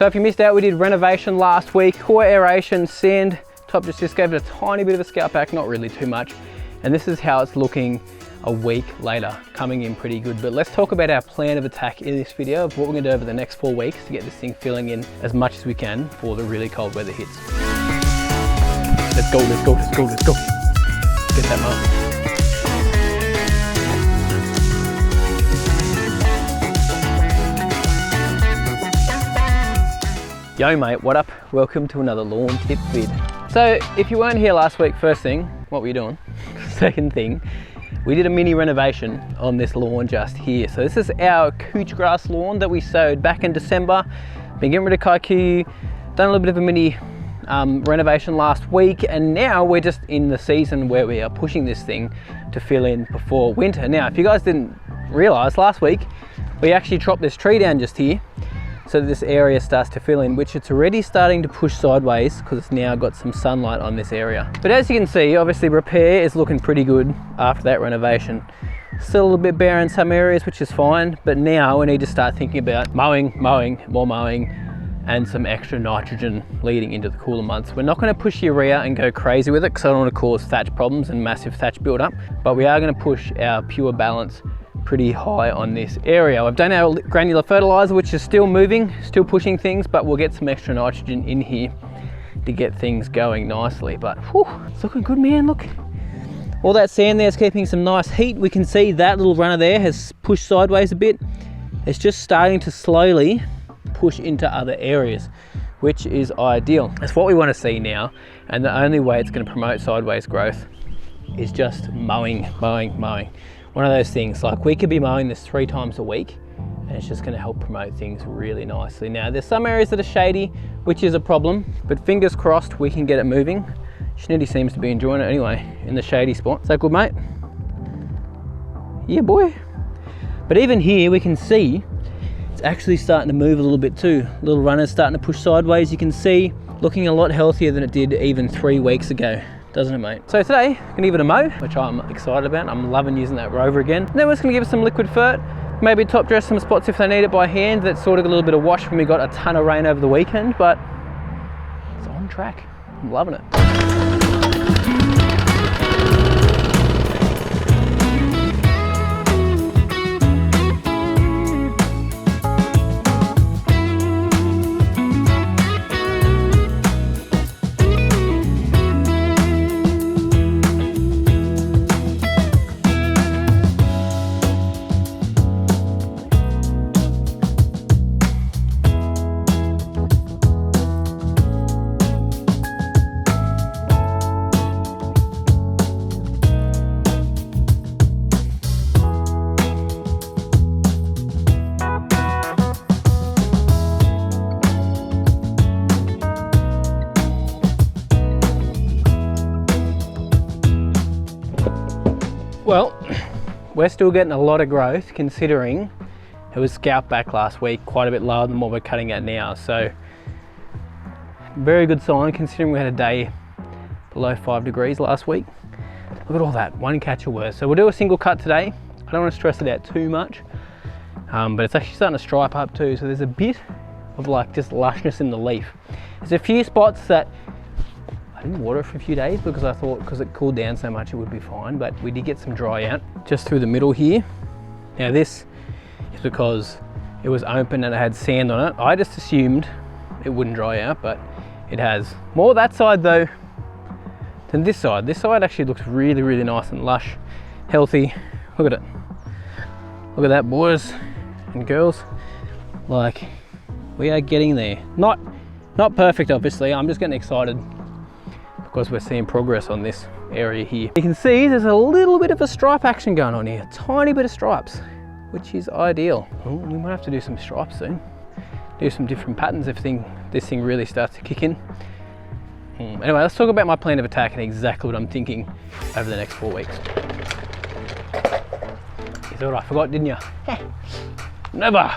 So if you missed out, we did renovation last week, core aeration, sand, top just gave it a tiny bit of a scalp back, not really too much. And this is how it's looking a week later, coming in pretty good. But let's talk about our plan of attack in this video of what we're gonna do over the next 4 weeks to get this thing filling in as much as we can before the really cold weather hits. Let's go, let's go, let's go, let's go. Get that mow. Yo mate, what up? Welcome to another lawn tip vid. So if you weren't here last week, first thing, what were you doing? Second thing, we did a mini renovation on this lawn just here. So this is our couch grass lawn that we sowed back in December. Been getting rid of kaiku, done a little bit of a mini renovation last week, and now we're just in the season where we are pushing this thing to fill in before winter. Now, if you guys didn't realize, last week we actually chopped this tree down just here so that this area starts to fill in, which it's already starting to push sideways because it's now got some sunlight on this area. But as you can see, obviously repair is looking pretty good after that renovation. Still a little bit bare in some areas, which is fine, but now we need to start thinking about mowing, more mowing, and some extra nitrogen leading into the cooler months. We're not gonna push urea and go crazy with it because I don't wanna cause thatch problems and massive thatch buildup, but we are gonna push our pure balance pretty high on this area. I've done our granular fertilizer, which is still moving, still pushing things, but we'll get some extra nitrogen in here to get things going nicely. But whew, it's looking good, man. Look, all that sand there is keeping some nice heat. We can see that little runner there has pushed sideways a bit. It's just starting to slowly push into other areas, which is ideal. That's what we want to see now, and the only way it's going to promote sideways growth is just mowing. One of those things, like we could be mowing this 3 times a week and it's just going to help promote things really nicely. Now there's some areas that are shady, which is a problem, but fingers crossed we can get it moving. Schnitty seems to be enjoying it anyway in the shady spot. Is that good, mate? Yeah, boy. But even here we can see it's actually starting to move a little bit too. Little runner's starting to push sideways. You can see looking a lot healthier than it did even 3 weeks ago. Doesn't it, mate? So today, I'm gonna give it a mow, which I'm excited about. I'm loving using that Rover again. And then we're just gonna give it some liquid fert, maybe top dress some spots if they need it by hand. That's sort of a little bit of wash when we got a ton of rain over the weekend, but it's on track. I'm loving it. Well, we're still getting a lot of growth considering it was scalped back last week, quite a bit lower than what we're cutting at now. So very good sign considering we had a day below 5 degrees last week. Look at all that, one catch or worse. So we'll do a single cut today. I don't want to stress it out too much, but it's actually starting to stripe up too. So there's a bit of like just lushness in the leaf. There's a few spots that I didn't water it for a few days because I thought because it cooled down so much it would be fine, but we did get some dry out just through the middle here. Now this is because it was open and it had sand on it. I just assumed it wouldn't dry out, but it has. More that side though than this side. This side actually looks really, really nice and lush, healthy. Look at it. Look at that, boys and girls. Like, we are getting there. Not perfect, obviously. I'm just getting excited because we're seeing progress on this area here. You can see there's a little bit of a stripe action going on here, tiny bit of stripes, which is ideal. Ooh, we might have to do some stripes soon. Do some different patterns if this thing really starts to kick in. Anyway, let's talk about my plan of attack and exactly what I'm thinking over the next 4 weeks. You thought I forgot, didn't you? Never.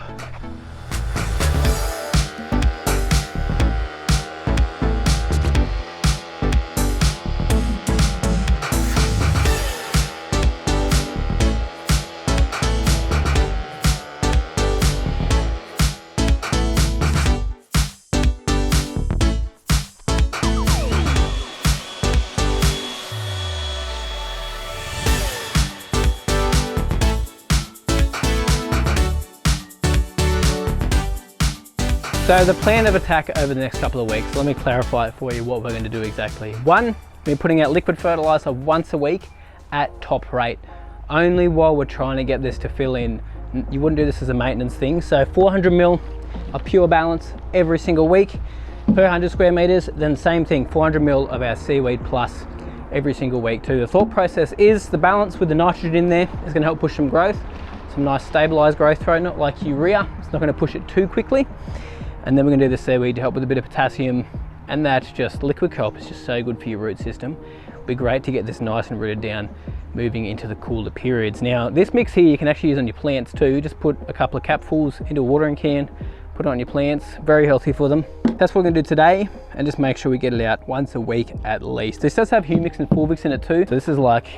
So the plan of attack over the next couple of weeks, let me clarify it for you what we're going to do exactly. One, we're putting out liquid fertilizer once a week at top rate, only while we're trying to get this to fill in. You wouldn't do this as a maintenance thing. So 400 mil of pure balance every single week per 100 square meters. Then same thing, 400 mil of our seaweed plus every single week too. The thought process is the balance with the nitrogen in there is going to help push some growth, some nice stabilized growth rate, not like urea. It's not going to push it too quickly. And then we're going to do the seaweed to help with a bit of potassium, and that just liquid kelp is just so good for your root system. It'll be great to get this nice and rooted down moving into the cooler periods. Now this mix here you can actually use on your plants too. Just put a couple of capfuls into a watering can, put it on your plants, very healthy for them. That's what we're going to do today, and just make sure we get it out once a week at least. This does have humics and fulvics in it too, so this is like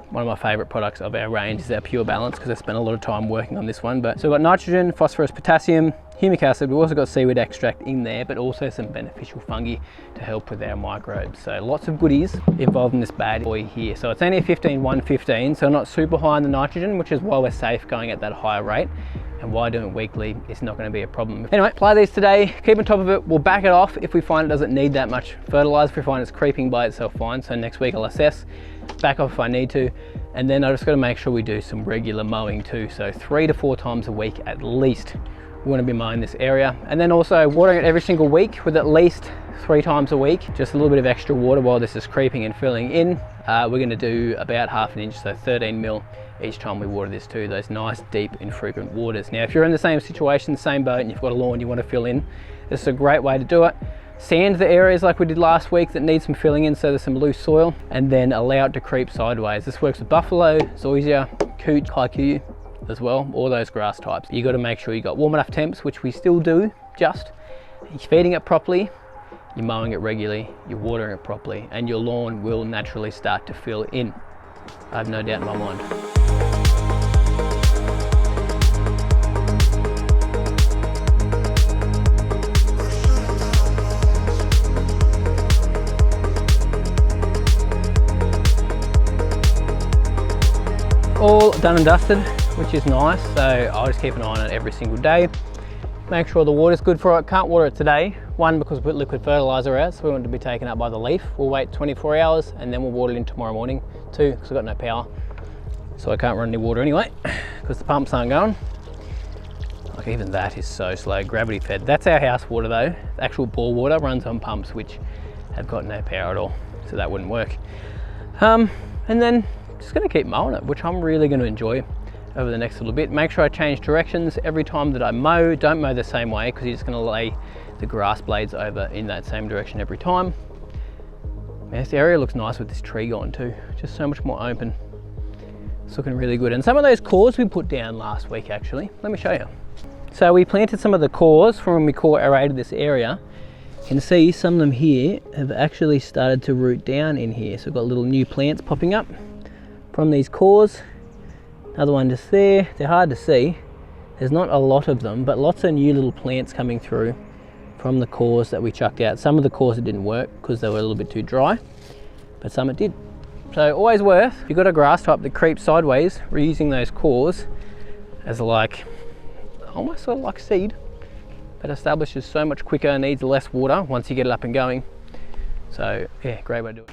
one of my favorite products of our range is our pure balance, because I spent a lot of time working on this one. But so we've got nitrogen, phosphorus, potassium, humic acid. We've also got seaweed extract in there, but also some beneficial fungi to help with our microbes. So lots of goodies involved in this bad boy here. So it's only a 15-1-15, so not super high in the nitrogen, which is why we're safe going at that higher rate. And why doing it weekly is not going to be a problem. Anyway, apply these today, keep on top of it. We'll back it off if we find it doesn't need that much fertilizer, if we find it's creeping by itself fine. So next week I'll assess, back off if I need to. And then I just got to make sure we do some regular mowing too. So 3 to 4 times a week at least. We want to be mowing this area. And then also watering it every single week with at least 3 times a week. Just a little bit of extra water while this is creeping and filling in. We're going to do about 1/2 inch, so 13 mil each time we water this too. Those nice deep infrequent waters. Now if you're in the same situation, same boat, and you've got a lawn you want to fill in, this is a great way to do it. Sand the areas like we did last week that need some filling in, so there's some loose soil, and then allow it to creep sideways. This works with buffalo, zoysia, coot, haiku as well, all those grass types. You got to make sure you got warm enough temps, which we still do, just. You're feeding it properly, you're mowing it regularly, you're watering it properly, and your lawn will naturally start to fill in. I have no doubt in my mind. All done and dusted, which is nice. So I'll just keep an eye on it every single day. Make sure the water's good for it. Can't water it today. One, because we put liquid fertilizer out, so we want it to be taken up by the leaf. We'll wait 24 hours and then we'll water it in tomorrow morning. Two, because I've got no power, so I can't run any water anyway, because the pumps aren't going. Like even that is so slow, gravity fed. That's our house water though. The actual bore water runs on pumps which have got no power at all, so that wouldn't work. And then just going to keep mowing it, which I'm really going to enjoy over the next little bit. Make sure I change directions every time that I mow. Don't mow the same way, because you're just going to lay the grass blades over in that same direction every time. Man, this area looks nice with this tree gone too. Just so much more open. It's looking really good. And some of those cores we put down last week actually. Let me show you. So we planted some of the cores from when we core aerated this area. You can see some of them here have actually started to root down in here. So we've got little new plants popping up from these cores. Another one just there. They're hard to see. There's not a lot of them, but lots of new little plants coming through from the cores that we chucked out. Some of the cores it didn't work because they were a little bit too dry, but some it did. So always worth, if you've got a grass type that creeps sideways, reusing those cores as like, almost sort of like seed, but establishes so much quicker, needs less water once you get it up and going. So yeah, great way to do it.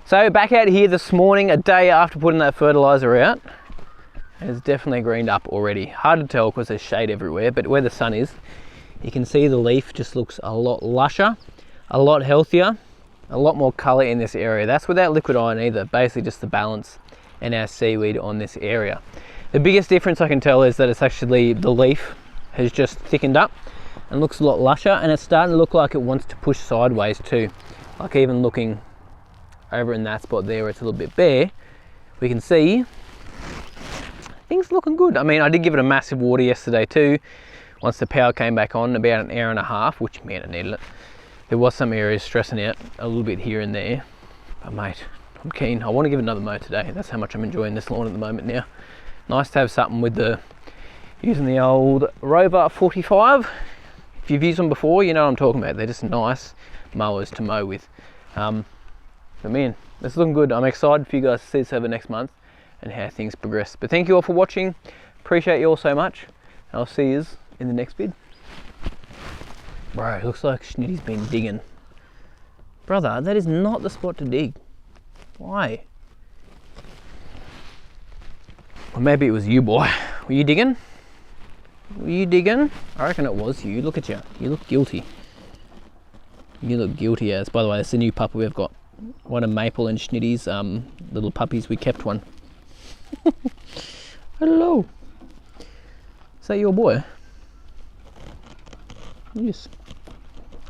So back out here this morning, a day after putting that fertilizer out, and it's definitely greened up already. Hard to tell because there's shade everywhere, but where the sun is, you can see the leaf just looks a lot lusher, a lot healthier, a lot more color in this area. That's without liquid iron either, basically just the balance and our seaweed on this area. The biggest difference I can tell is that it's actually, the leaf has just thickened up and looks a lot lusher, and it's starting to look like it wants to push sideways too. Like even looking over in that spot there where it's a little bit bare, we can see things looking good. I mean, I did give it a massive water yesterday too. Once the power came back on, about 1.5 hours, which man, it needed it. There was some areas stressing out a little bit here and there, but mate, I'm keen. I want to give it another mow today. That's how much I'm enjoying this lawn at the moment now. Nice to have something with the, using the old Rover 45. If you've used them before, you know what I'm talking about. They're just nice mowers to mow with. But man, it's looking good. I'm excited for you guys to see this over next month and how things progress. But thank you all for watching. Appreciate you all so much. I'll see you in the next vid. Bro, looks like Schnitty's been digging. Brother, that is not the spot to dig. Why? Or maybe it was you, boy. Were you digging? Were you digging? I reckon it was you. Look at you. You look guilty. You look guilty as. By the way, it's a new puppy we've got. One of Maple and Schnitty's little puppies. We kept one. Hello. Is that your boy? Yes.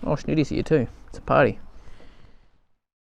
Oh, Schnitty's here too. It's a party.